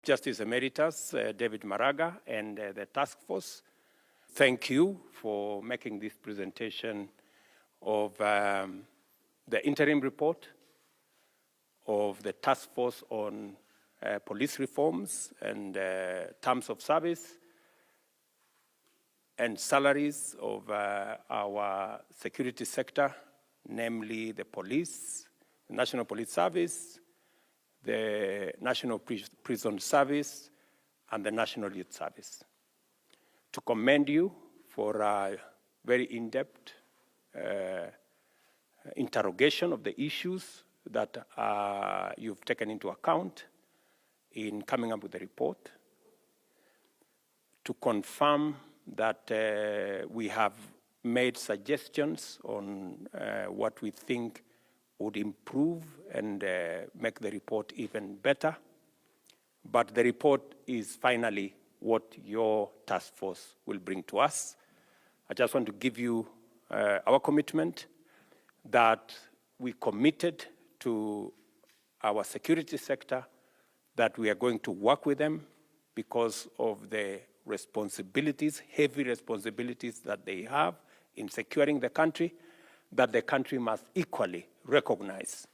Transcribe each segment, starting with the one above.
Justice Emeritus David Maraga and the task force. Thank you for making this presentation of the interim report of the task force on police reforms and terms of service and salaries of our security sector, namely the police, the National Police Service, the National Prison Service, and the National Youth Service. To commend you for a very in-depth interrogation of the issues that you've taken into account in coming up with the report. To confirm that we have made suggestions on what we think would improve and make the report even better. But the report is finally what your task force will bring to us. I just want to give you our commitment that we committed to our security sector, that we are going to work with them because of the responsibilities, heavy responsibilities that they have in securing the country, that the country must equally recognize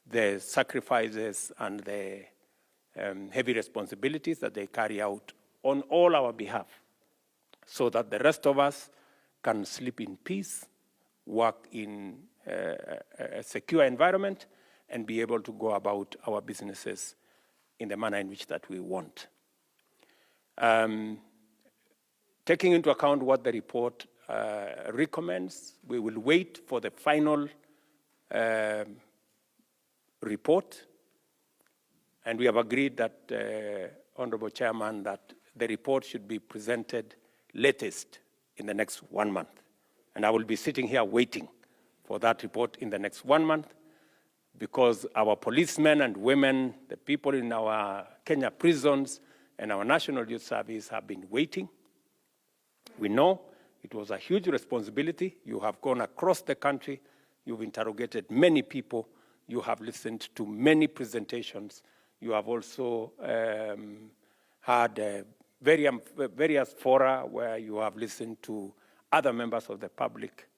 the sacrifices and the heavy responsibilities that they carry out on all our behalf, so that the rest of us can sleep in peace, work in a secure environment, and be able to go about our businesses in the manner in which that we want. Taking into account what the report recommends, we will wait for the final report, and we have agreed that, Honorable Chairman, that the report should be presented latest in the next 1 month. And I will be sitting here waiting for that report in the next 1 month, because our policemen and women, the people in our Kenya prisons and our National Youth Service have been waiting. We know it was a huge responsibility. You have gone across the country. You've interrogated many people. You have listened to many presentations. You have also had various fora where you have listened to other members of the public.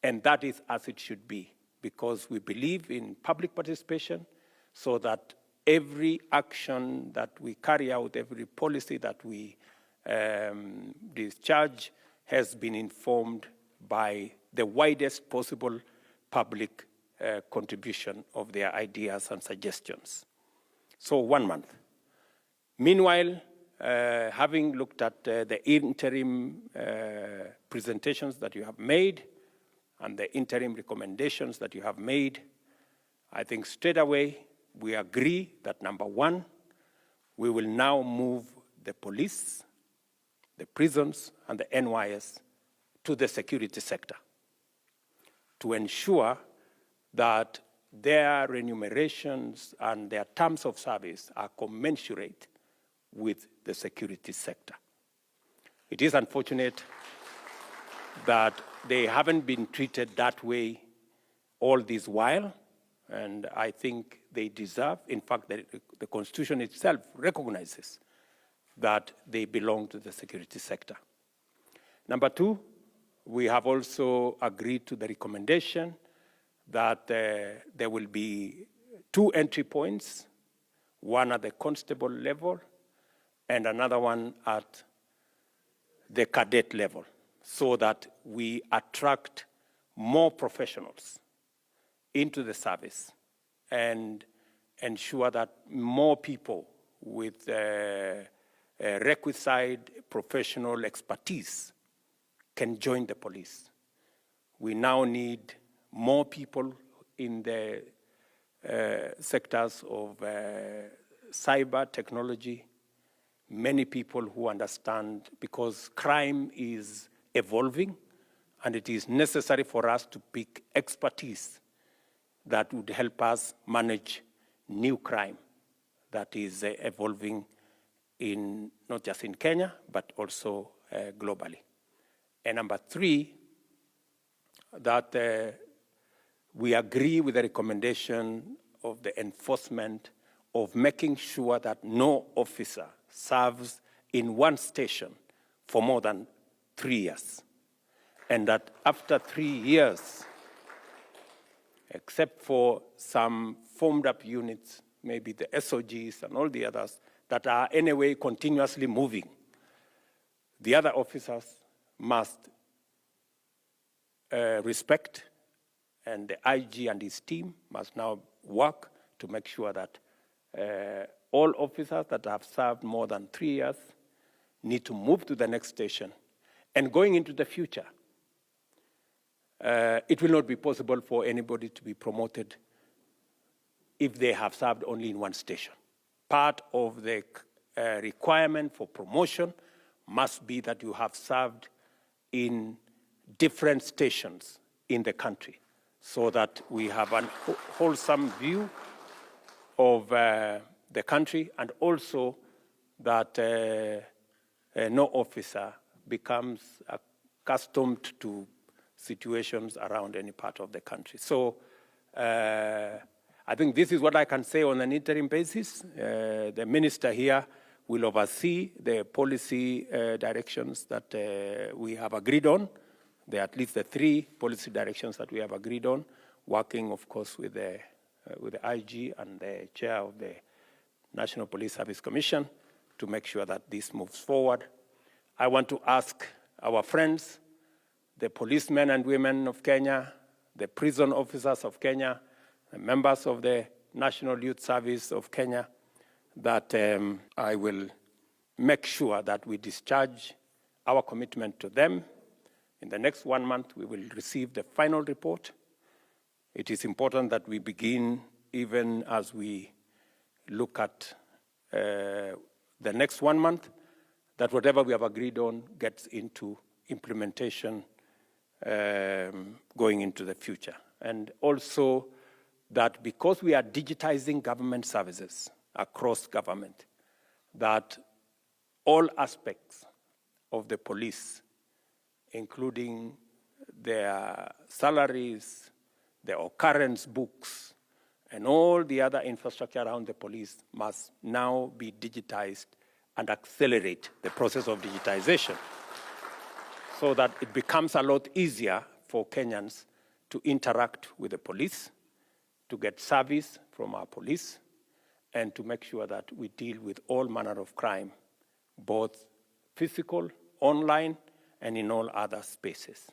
And that is as it should be, because we believe in public participation, so that every action that we carry out, every policy that we discharge has been informed by the widest possible public contribution of their ideas and suggestions. So 1 month. Meanwhile, having looked at the interim presentations that you have made and the interim recommendations that you have made, I think straight away we agree that, number one, we will now move the police, the prisons, and the NYS to the security sector to ensure that their remunerations and their terms of service are commensurate with the security sector. It is unfortunate that they haven't been treated that way all this while, and I think they deserve, in fact, the Constitution itself recognizes that they belong to the security sector. Number two, we have also agreed to the recommendation that there will be 2 entry points, one at the constable level and another one at the cadet level, so that we attract more professionals into the service and ensure that more people with requisite professional expertise can join the police. We now need more people in the sectors of cyber technology, many people who understand, because crime is evolving, and it is necessary for us to pick expertise that would help us manage new crime that is evolving in not just in Kenya, but also globally. And number three, that we agree with the recommendation of the enforcement of making sure that no officer serves in one station for more than 3 years, and that after 3 years, except for some formed up units, maybe the SOGs and all the others that are anyway continuously moving, the other officers must respect, and the IG and his team must now work to make sure that all officers that have served more than 3 years need to move to the next station. And going into the future, it will not be possible for anybody to be promoted if they have served only in one station. Part of the requirement for promotion must be that you have served in different stations in the country, so that we have a wholesome view of the country, and also that no officer becomes accustomed to situations around any part of the country. So I think this is what I can say on an interim basis. The minister here will oversee the policy directions that we have agreed on. There are at least the 3 policy directions that we have agreed on, working, of course, with the IG and the chair of the National Police Service Commission to make sure that this moves forward. I want to ask our friends, the policemen and women of Kenya, the prison officers of Kenya, the members of the National Youth Service of Kenya, that I will make sure that we discharge our commitment to them. In the next 1 month, we will receive the final report. It is important that we begin, even as we look at the next 1 month, that whatever we have agreed on gets into implementation going into the future. And also that because we are digitizing government services across government, that all aspects of the police, including their salaries, their occurrence books, and all the other infrastructure around the police must now be digitized and accelerate the process of digitization so that it becomes a lot easier for Kenyans to interact with the police, to get service from our police, and to make sure that we deal with all manner of crime, both physical, online, and in all other spaces.